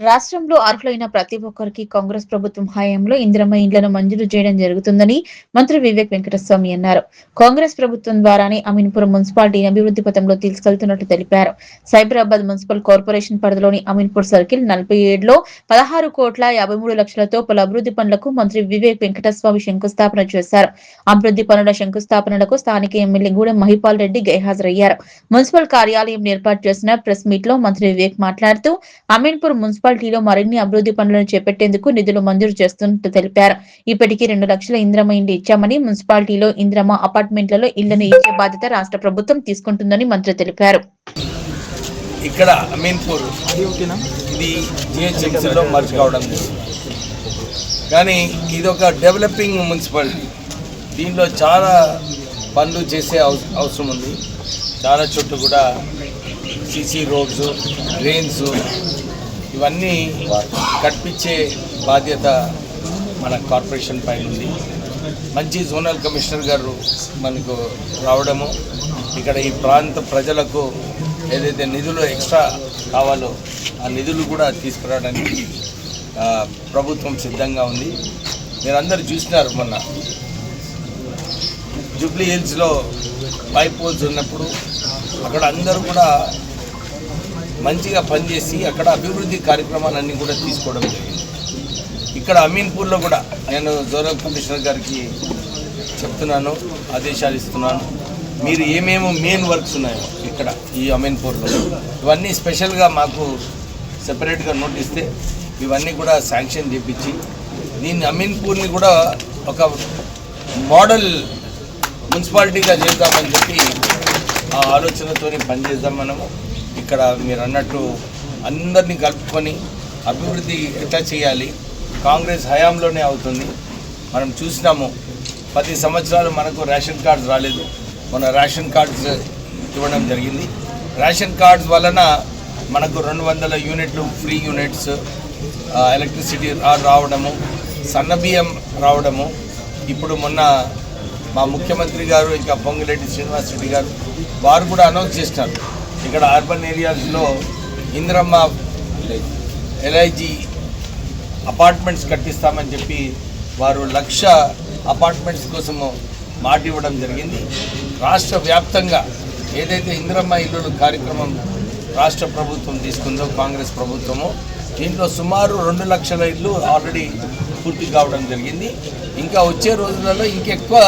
రాష్ట్రంలో అర్హులైన ప్రతి ఒక్కరికి కాంగ్రెస్ ప్రభుత్వం హయాంలో ఇందిరమ్మ ఇండ్లను మంజూరు చేయడం జరుగుతుందని మంత్రి వివేక్ వెంకటస్వామి అన్నారు. కాంగ్రెస్ ప్రభుత్వం ద్వారానే అమీన్పూర్ మున్సిపాలిటీని అభివృద్ధి పథంలో తీసుకెళ్తున్నట్లు తెలిపారు. సైబరాబాద్ మున్సిపల్ కార్పొరేషన్ పరిధిలోని అమీన్పూర్ సర్కిల్ 47లో 16,53,00,000తో పలు అభివృద్ధి పనులకు మంత్రి వివేక్ వెంకటస్వామి శంకుస్థాపన చేశారు. అభివృద్ధి పనుల శంకుస్థాపనలకు స్థానిక ఎమ్మెల్యే గూడెం మహిపాల్ రెడ్డి గైహాజరయ్యారు. మున్సిపల్ కార్యాలయం ఏర్పాటు చేసిన ప్రెస్ మీట్ లో మంత్రి వివేక్ మాట్లాడుతూ అమీన్పూర్ మున్సిపాలిటీలో మరిన్ని అభివృద్ధి పనులను చేపట్టేందుకు నిధులు మంజూరు చేస్తున్నట్టు తెలిపారు. ఇప్పటికీ 2 లక్షల ఇందిరమ్మ ఇండ్లు ఇచ్చామని, మున్సిపాలిటీలో ఇందిరమ్మ అపార్ట్మెంట్లలో ఇళ్లను ఇచ్చే బాధ్యత రాష్ట్ర ప్రభుత్వం తీసుకుంటుందని మంత్రి తెలిపారు. ఇక్కడ అమీన్పూర్ ఇది జిహెచ్ఎంసీలో మర్జ్ కావడం కానీ ఇది ఒక డెవలపింగ్ మున్సిపాలిటీ. దీనిలో చాలా పనులు చేసే అవసరం ఉంది. చాలా చోట్ల కూడా సీసీ రోడ్స్, డ్రైన్స్ ఇవన్నీ కట్టించే బాధ్యత మన కార్పొరేషన్ పైన ఉంది. మంచి జోనల్ కమిషనర్ గారు మనకు రావడము, ఇక్కడ ఈ ప్రాంత ప్రజలకు ఏదైతే నిధులు ఎక్స్ట్రా కావాలో ఆ నిధులు కూడా తీసుకురావడానికి ప్రభుత్వం సిద్ధంగా ఉంది. మీరందరూ చూసినారు, మొన్న జూబ్లీ హిల్స్లో 5 పోల్స్ ఉన్నప్పుడు అక్కడ అందరూ కూడా మంచిగా పనిచేసి అక్కడ అభివృద్ధి కార్యక్రమాలన్నీ కూడా తీసుకోవడం జరిగింది. ఇక్కడ అమీన్పూర్లో కూడా నేను జోనల్ కమిషనర్ గారికి చెప్తున్నాను, ఆదేశాలు ఇస్తున్నాను. మీరు ఏమేమో మెయిన్ వర్క్స్ ఉన్నాయో ఇక్కడ ఈ అమీన్పూర్లో ఇవన్నీ స్పెషల్గా మాకు సెపరేట్గా నోట్ ఇస్తే ఇవన్నీ కూడా శాంక్షన్ చేయించి దీన్ని అమీన్పూర్ని కూడా ఒక మోడల్ మున్సిపాలిటీగా చేద్దామని చెప్పి ఆ ఆలోచనతో పనిచేద్దాం మనము. ఇక్కడ మీరు అన్నట్టు అందరినీ కలుపుకొని అభివృద్ధి ఎట్లా చేయాలి, కాంగ్రెస్ హయాంలోనే అవుతుంది. మనం చూసినాము 10 సంవత్సరాలు మనకు రేషన్ కార్డ్స్ రాలేదు. మన రేషన్ కార్డ్స్ ఇవ్వడం జరిగింది. రేషన్ కార్డ్స్ వలన మనకు 200 యూనిట్లు ఫ్రీ యూనిట్స్, ఎలక్ట్రిసిటీ రావడము, సన్నబియ్యం రావడము. ఇప్పుడు మొన్న మా ముఖ్యమంత్రి గారు ఇంకా పొంగిరెడ్డి శ్రీనివాస్ రెడ్డి గారు వారు కూడా అనౌన్స్ చేసినారు, ఇక్కడ అర్బన్ ఏరియాస్లో ఇందిరమ్మ ఎల్ఐజీ అపార్ట్మెంట్స్ కట్టిస్తామని చెప్పి వారు 1,00,000 అపార్ట్మెంట్స్ కోసము మాట ఇవ్వడం జరిగింది. రాష్ట్ర వ్యాప్తంగా ఏదైతే ఇందిరమ్మ ఇల్లులు కార్యక్రమం రాష్ట్ర ప్రభుత్వం తీసుకుందో కాంగ్రెస్ ప్రభుత్వము, దీంట్లో సుమారు 2 లక్షల ఇల్లు ఆల్రెడీ పూర్తి కావడం జరిగింది. ఇంకా వచ్చే రోజులలో ఇంకెక్కువ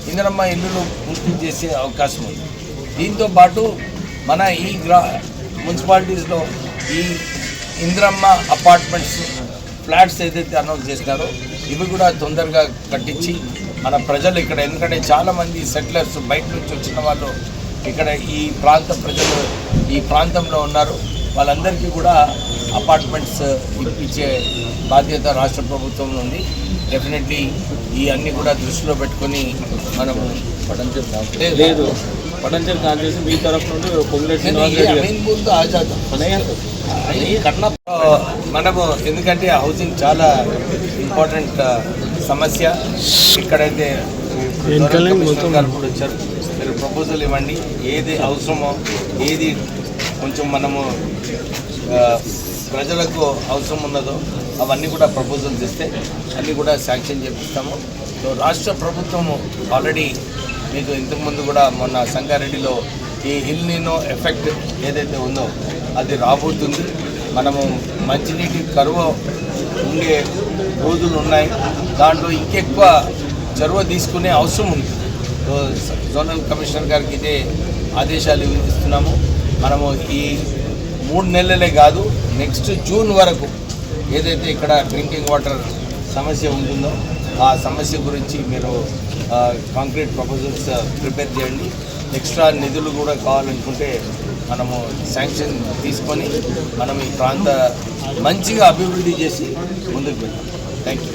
ఇందిరమ్మ ఇల్లులు పూర్తి చేసే అవకాశం ఉంది. దీంతోపాటు మన ఈ మున్సిపాలిటీస్లో ఈ ఇందిరమ్మ అపార్ట్మెంట్స్ ఫ్లాట్స్ ఏదైతే అనౌన్స్ చేసినారో ఇవి కూడా తొందరగా కట్టించి మన ప్రజలు ఇక్కడ, ఎందుకంటే చాలామంది సెటిలర్స్ బయట నుంచి వచ్చిన వాళ్ళు ఇక్కడ ఈ ప్రాంత ప్రజలు ఈ ప్రాంతంలో ఉన్నారు. వాళ్ళందరికీ కూడా అపార్ట్మెంట్స్ ఇప్పించే బాధ్యత రాష్ట్ర ప్రభుత్వం ఉంది. డెఫినెట్లీ ఈ అన్నీ కూడా దృష్టిలో పెట్టుకొని మనము పటంచర్ కాంగ్రెస్ మీ తరఫు నుండి మనము, ఎందుకంటే హౌసింగ్ చాలా ఇంపార్టెంట్ సమస్య. ఇక్కడైతే వచ్చారు, మీరు ప్రపోజల్ ఇవ్వండి, ఏది అవసరమో ఏది కొంచెం మనము ప్రజలకు అవసరం ఉన్నదో అవన్నీ కూడా ప్రపోజల్స్ ఇస్తే అన్నీ కూడా శాంక్షన్ చేపిస్తాము. సో రాష్ట్ర ప్రభుత్వము ఆల్రెడీ మీకు ఇంతకుముందు కూడా మొన్న సంగారెడ్డిలో ఈ ఎల్ నీనో ఎఫెక్ట్ ఏదైతే ఉందో అది రాబోతుంది. మనము మంచినీటి కరువు ఉండే రోజులు ఉన్నాయి, దాంట్లో ఇంకెక్కువ చొరవ తీసుకునే అవసరం ఉంది. సో జోనల్ కమిషనర్ గారికి ఇదే ఆదేశాలు ఇస్తున్నాము. మనము ఈ 3 నెలలే కాదు, నెక్స్ట్ జూన్ వరకు ఏదైతే ఇక్కడ డ్రింకింగ్ వాటర్ సమస్య ఉంటుందో ఆ సమస్య గురించి మీరు కాంక్రీట్ ప్రపోజల్స్ ప్రిపేర్ చేయండి. ఎక్స్ట్రా నిధులు కూడా కావాలనుకుంటే మనము శాంక్షన్ తీసుకొని మనం ఈ ప్రాంత మంచిగా అభివృద్ధి చేసి ముందుకు వెళ్తాం. Thank you.